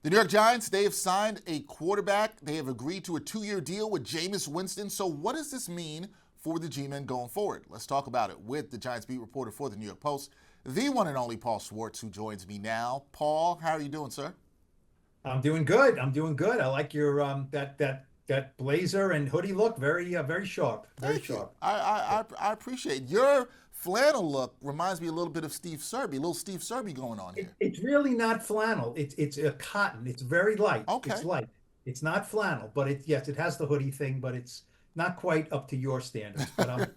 The New York Giants, they have signed a quarterback. They have agreed to a 2-year deal with Jameis Winston. So what does this mean for the G-men going forward? Let's talk about it with the Giants beat reporter for the New York Post, the one and only Paul Schwartz, who joins me now. Paul, how are you doing, sir? I'm doing good. I'm doing good. I like your that blazer and hoodie look. Very sharp. Very Thank you. sharp. I appreciate it. Your flannel look reminds me a little bit of Steve Serby, a little Steve Serby going on here. It's really not flannel. It's a cotton. It's very light. Okay. It's light. It's not flannel, but yes, it has the hoodie thing, but it's not quite up to your standards. But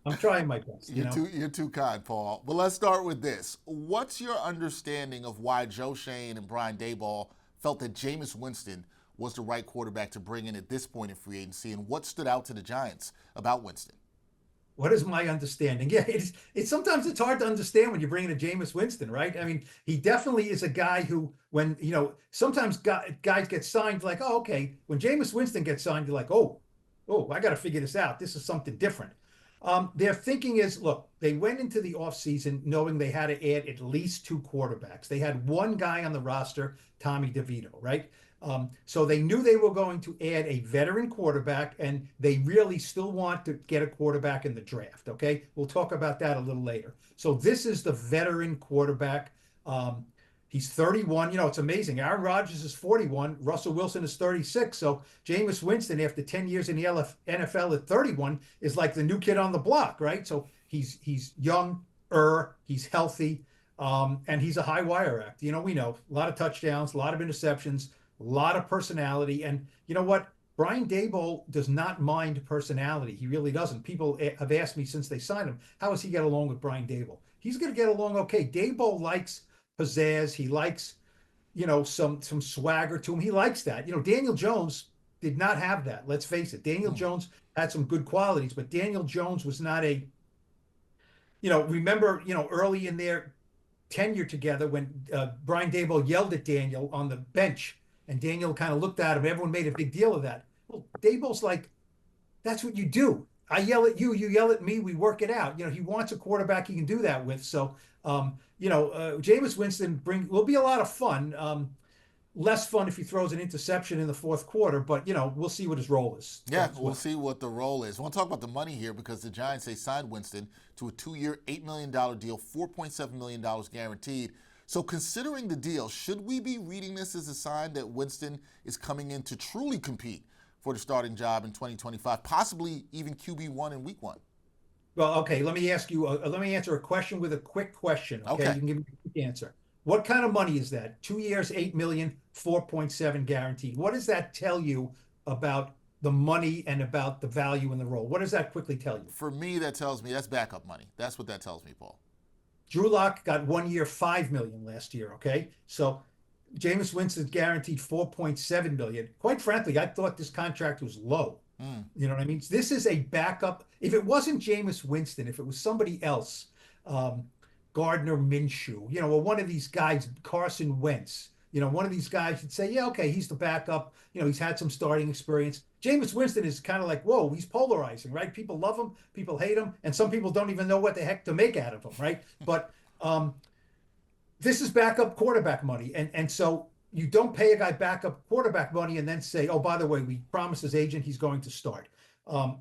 I'm trying my best. You're too kind, Paul. But let's start with this. What's your understanding of why Joe Schoen and Brian Daboll felt that Jameis Winston was the right quarterback to bring in at this point in free agency, and what stood out to the Giants about Winston? What is my understanding? Yeah, it's sometimes it's hard to understand when you're bringing a Jameis Winston, right? I mean, he definitely is a guy who, when sometimes guys get signed, like, oh, okay. When Jameis Winston gets signed, you're like, oh, I got to figure this out. This is something different. Their thinking is, look, they went into the offseason knowing they had to add at least two quarterbacks. They had one guy on the roster, Tommy DeVito, right? So they knew they were going to add a veteran quarterback, and they really still want to get a quarterback in the draft, okay? We'll talk about that a little later. So this is the veteran quarterback. He's 31. It's amazing. Aaron Rodgers is 41. Russell Wilson is 36. So Jameis Winston, after 10 years in the NFL at 31, is like the new kid on the block, right? So he's young, he's healthy, and he's a high wire act. We know a lot of touchdowns, a lot of interceptions, a lot of personality. And you know what? Brian Daboll does not mind personality. He really doesn't. People have asked me since they signed him, how does he get along with Brian Daboll? He's going to get along okay. Daboll likes pizzazz. He likes, some swagger to him. He likes that. Daniel Jones did not have that. Let's face it. Daniel Jones had some good qualities, but Daniel Jones was not remember, early in their tenure together when Brian Daboll yelled at Daniel on the bench, and Daniel kind of looked at him. Everyone made a big deal of that. Well, Daboll's like, that's what you do. I yell at you, you yell at me, we work it out. He wants a quarterback he can do that with. So, Jameis Winston will be a lot of fun. Less fun if he throws an interception in the fourth quarter, but, we'll see what his role is. Yeah, we'll see what the role is. I want to talk about the money here because the Giants, they signed Winston to a 2-year, $8 million deal, $4.7 million guaranteed. So considering the deal, should we be reading this as a sign that Winston is coming in to truly compete for the starting job in 2025, possibly even QB1 in week 1? Well, okay, let me answer a question with a quick question. Okay. You can give me a quick answer. What kind of money is that? 2 years, 8 million, 4.7 guaranteed. What does that tell you about the money and about the value in the role? What does that quickly tell you? For me, that tells me that's backup money. That's what that tells me, Paul. Drew Lock got 1 year, 5 million last year. Okay. So Jameis Winston guaranteed 4.7 million. Quite frankly, I thought this contract was low. You know what I mean? This is a backup. If it wasn't Jameis Winston, if it was somebody else, Gardner Minshew, or one of these guys, Carson Wentz, one of these guys, you'd say, yeah, okay, he's the backup. He's had some starting experience. Jameis Winston is kind of like, whoa, he's polarizing, right? People love him, people hate him, and some people don't even know what the heck to make out of him, right? But this is backup quarterback money. And so you don't pay a guy backup quarterback money and then say, oh, by the way, we promised his agent he's going to start.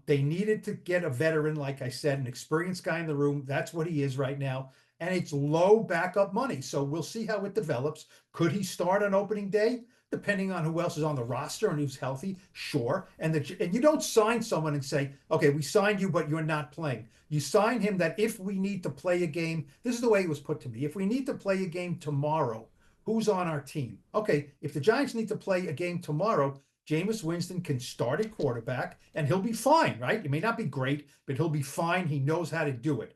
They needed to get a veteran, like I said, an experienced guy in the room. That's what he is right now. And it's low backup money. So we'll see how it develops. Could he start on opening day? Depending on who else is on the roster and who's healthy, sure. And you don't sign someone and say, okay, we signed you, but you're not playing. You sign him that if we need to play a game, this is the way it was put to me. If we need to play a game tomorrow, who's on our team? Okay, if the Giants need to play a game tomorrow, Jameis Winston can start at quarterback and he'll be fine, right? It may not be great, but he'll be fine. He knows how to do it.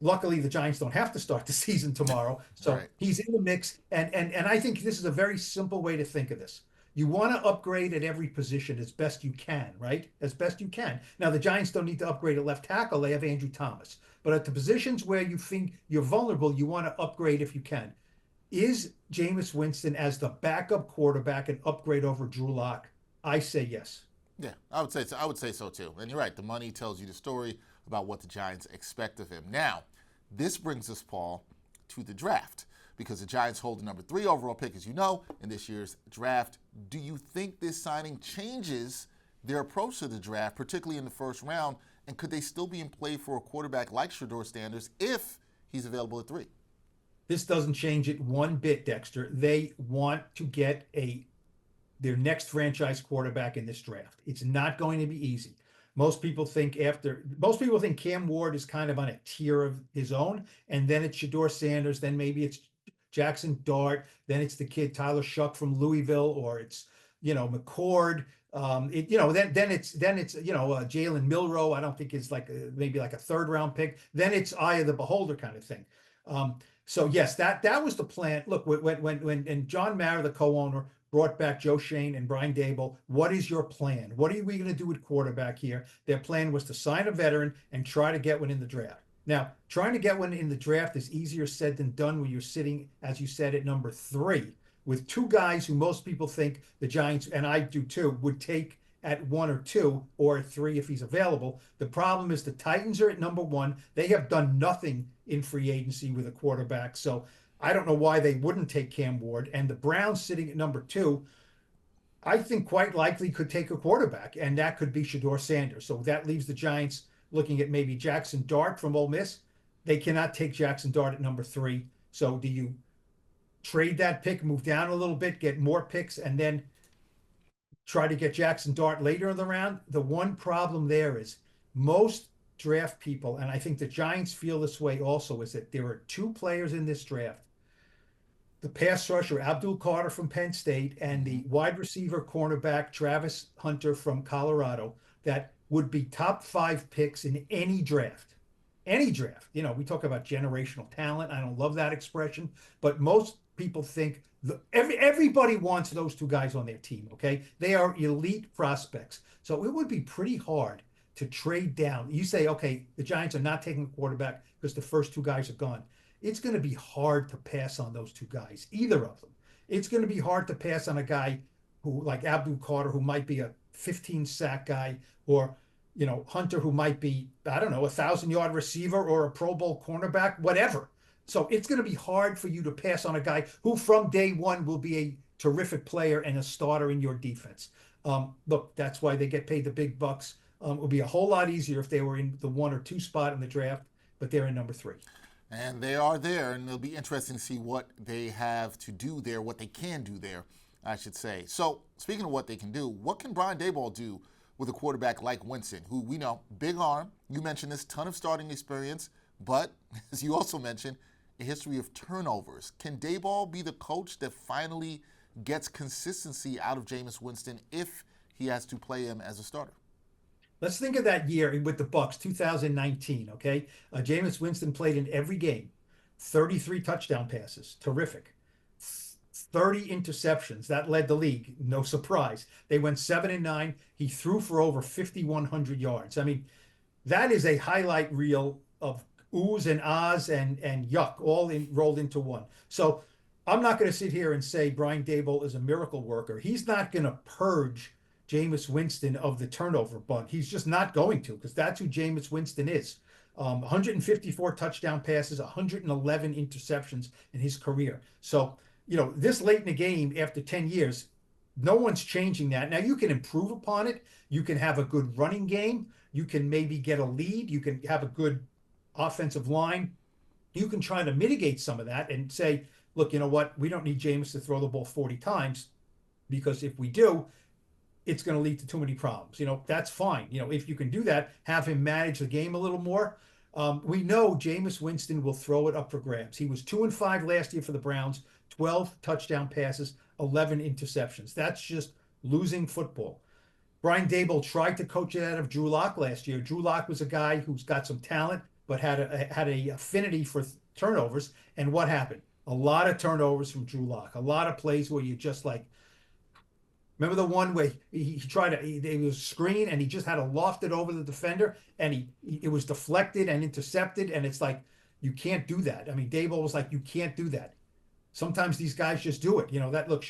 Luckily, the Giants don't have to start the season tomorrow, so right. He's in the mix. And I think this is a very simple way to think of this. You want to upgrade at every position as best you can, right? As best you can. Now, the Giants don't need to upgrade at left tackle. They have Andrew Thomas. But at the positions where you think you're vulnerable, you want to upgrade if you can. Is Jameis Winston as the backup quarterback an upgrade over Drew Lock? I say yes. Yeah, I would say so. I would say so too. And you're right. The money tells you the story about what the Giants expect of him. Now, this brings us, Paul, to the draft. because the Giants hold the number 3 overall pick, as you know, in this year's draft. Do you think this signing changes their approach to the draft, particularly in the first round? And could they still be in play for a quarterback like Shedeur Sanders if he's available at 3? This doesn't change it one bit, Dexter. They want to get their next franchise quarterback in this draft. It's not going to be easy. Most people think Cam Ward is kind of on a tier of his own, and then it's Shedeur Sanders, then maybe it's Jackson Dart, then it's the kid Tyler Shuck from Louisville, or it's McCord. Then it's Jalen Milroe. I don't think it's maybe like a 3rd round pick. Then it's eye of the beholder kind of thing. So yes, that was the plan. Look, when John Mara, the co-owner, brought back Joe Schoen and Brian Daboll, what is your plan? What are we going to do with quarterback here? Their plan was to sign a veteran and try to get one in the draft. Now, trying to get one in the draft is easier said than done when you're sitting, as you said, at number 3 with 2 guys who most people think the Giants, and I do too, would take at 1 or 2 or at 3 if he's available. The problem is the Titans are at number 1. They have done nothing in free agency with a quarterback. So I don't know why they wouldn't take Cam Ward. And the Browns sitting at number 2, I think quite likely could take a quarterback, and that could be Shedeur Sanders. So that leaves the Giants looking at maybe Jackson Dart from Ole Miss. They cannot take Jackson Dart at number 3. So do you trade that pick, move down a little bit, get more picks, and then try to get Jackson Dart later in the round? The one problem there is most draft people, and I think the Giants feel this way also, is that there are 2 players in this draft, the pass rusher Abdul Carter from Penn State and the wide receiver cornerback Travis Hunter from Colorado, that would be top 5 picks in any draft. Any draft. We talk about generational talent. I don't love that expression, but most people think everybody wants those 2 guys on their team, okay? They are elite prospects. So it would be pretty hard to trade down. You say, okay, the Giants are not taking a quarterback because the first 2 guys are gone. It's going to be hard to pass on those 2 guys, either of them. It's going to be hard to pass on a guy who, like Abdul Carter, who might be a 15-sack guy, or Hunter, who might be, I don't know, a 1,000-yard receiver or a Pro Bowl cornerback, whatever. So it's going to be hard for you to pass on a guy who from day one will be a terrific player and a starter in your defense. Look, that's why they get paid the big bucks. It would be a whole lot easier if they were in the 1 or 2 spot in the draft, but they're in number 3. And they are there, and it'll be interesting to see what they have to do there, what they can do there, I should say. So, speaking of what they can do, what can Brian Daboll do with a quarterback like Winston, who we know, big arm, you mentioned this, ton of starting experience, but, as you also mentioned, a history of turnovers. Can Daboll be the coach that finally gets consistency out of Jameis Winston if he has to play him as a starter? Let's think of that year with the Bucks, 2019, okay? Jameis Winston played in every game, 33 touchdown passes, terrific. 30 interceptions, that led the league, no surprise. They went 7-9. He threw for over 5,100 yards. I mean, that is a highlight reel of oohs and ahs and yuck all rolled into one. So I'm not going to sit here and say Brian Daboll is a miracle worker. He's not going to purge Jameis Winston of the turnover bug. He's just not going to, because that's who Jameis Winston is. 154 touchdown passes, 111 interceptions in his career. So, this late in the game after 10 years, no one's changing that. Now, you can improve upon it. You can have a good running game. You can maybe get a lead. You can have a good offensive line. You can try to mitigate some of that and say, look, you know what? We don't need Jameis to throw the ball 40 times, because if we do, it's going to lead to too many problems. That's fine. If you can do that, have him manage the game a little more. We know Jameis Winston will throw it up for grabs. He was 2-5 last year for the Browns, 12 touchdown passes, 11 interceptions. That's just losing football. Brian Daboll tried to coach it out of Drew Lock last year. Drew Lock was a guy who's got some talent, but had a affinity for turnovers. And what happened? A lot of turnovers from Drew Lock. A lot of plays where you just remember the one where he tried to, it was a screen and he just had to loft it over the defender, and it was deflected and intercepted. And it's like, you can't do that. I mean, Daboll was like, you can't do that. Sometimes these guys just do it. That looks,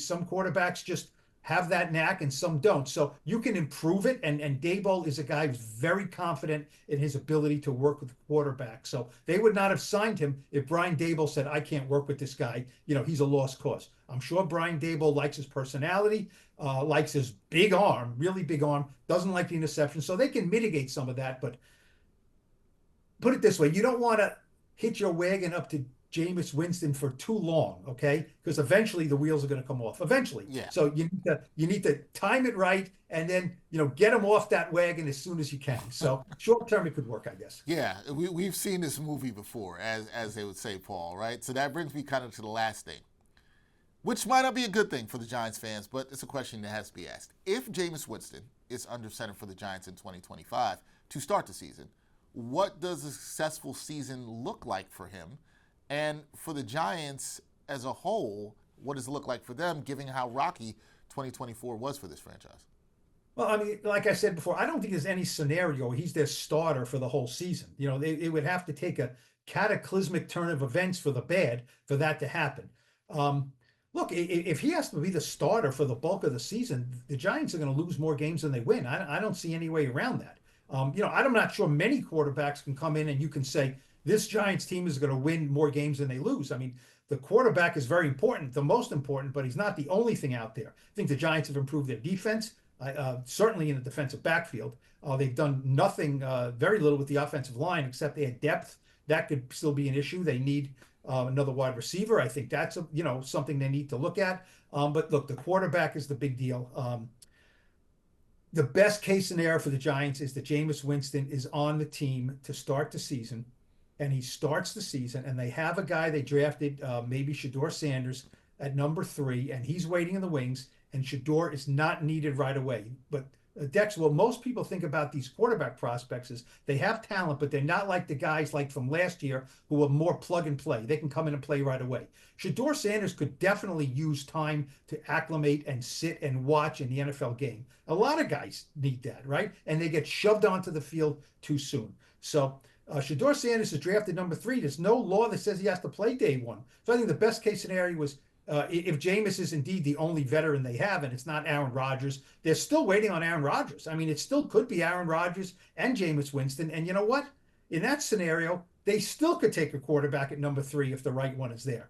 some quarterbacks just have that knack and some don't. So you can improve it. And Daboll is a guy who's very confident in his ability to work with the quarterback. So they would not have signed him if Brian Daboll said, I can't work with this guy. He's a lost cause. I'm sure Brian Daboll likes his personality, likes his big arm, really big arm, doesn't like the interception. So they can mitigate some of that. But put it this way, you don't want to hitch your wagon up to Jameis Winston for too long, okay? Because eventually the wheels are going to come off. Eventually. Yeah. So you need to time it right and then get him off that wagon as soon as you can. So short term it could work, I guess. Yeah, we've seen this movie before, as they would say, Paul, right? So that brings me kind of to the last thing, which might not be a good thing for the Giants fans, but it's a question that has to be asked. If Jameis Winston is under center for the Giants in 2025 to start the season, what does a successful season look like for him? And for the Giants as a whole, what does it look like for them, given how rocky 2024 was for this franchise? Well, I mean, like I said before, I don't think there's any scenario where he's their starter for the whole season. It would have to take a cataclysmic turn of events for the bad for that to happen. Look, if he has to be the starter for the bulk of the season, the Giants are going to lose more games than they win. I don't see any way around that. I'm not sure many quarterbacks can come in and you can say, this Giants team is going to win more games than they lose. I mean, the quarterback is very important, the most important, but he's not the only thing out there. I think the Giants have improved their defense, certainly in the defensive backfield. They've done nothing, very little with the offensive line, except they had depth. That could still be an issue. They need another wide receiver. I think that's something they need to look at. But look, the quarterback is the big deal. The best case scenario for the Giants is that Jameis Winston is on the team to start the season. And he starts the season, and they have a guy they drafted, maybe Shedeur Sanders, at number 3, and he's waiting in the wings, and Shedeur is not needed right away. But Dex, well, most people think about these quarterback prospects is they have talent, but they're not like the guys like from last year who are more plug and play. They can come in and play right away. Shedeur Sanders could definitely use time to acclimate and sit and watch in the NFL game. A lot of guys need that, right? And they get shoved onto the field too soon. So Shedeur Sanders is drafted number 3. There's no law that says he has to play day 1. So I think the best case scenario was if Jameis is indeed the only veteran they have, and it's not Aaron Rodgers, they're still waiting on Aaron Rodgers. I mean, it still could be Aaron Rodgers and Jameis Winston. And you know what? In that scenario, they still could take a quarterback at number 3 if the right one is there.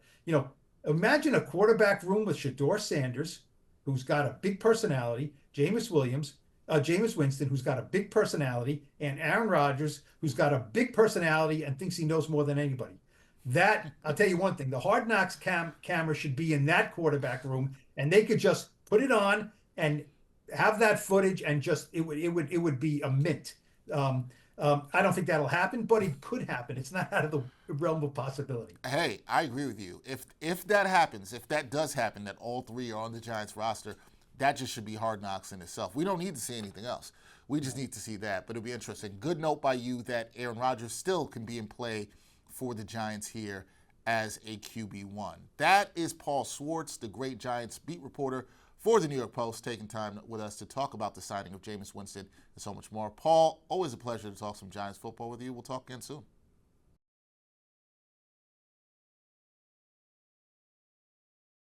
Imagine a quarterback room with Shedeur Sanders, who's got a big personality, Jameis Winston, who's got a big personality, and Aaron Rodgers, who's got a big personality and thinks he knows more than anybody. That, I'll tell you one thing, the Hard Knocks camera should be in that quarterback room, and they could just put it on and have that footage, and just it would be a mint. I don't think that'll happen, but it could happen. It's not out of the realm of possibility. Hey, I agree with you. If that happens, if that does happen, that all 3 are on the Giants roster, that just should be Hard Knocks in itself. We don't need to see anything else. We just need to see that. But it'll be interesting. Good note by you that Aaron Rodgers still can be in play for the Giants here as a QB1. That is Paul Schwartz, the great Giants beat reporter for the New York Post, taking time with us to talk about the signing of Jameis Winston and so much more. Paul, always a pleasure to talk some Giants football with you. We'll talk again soon.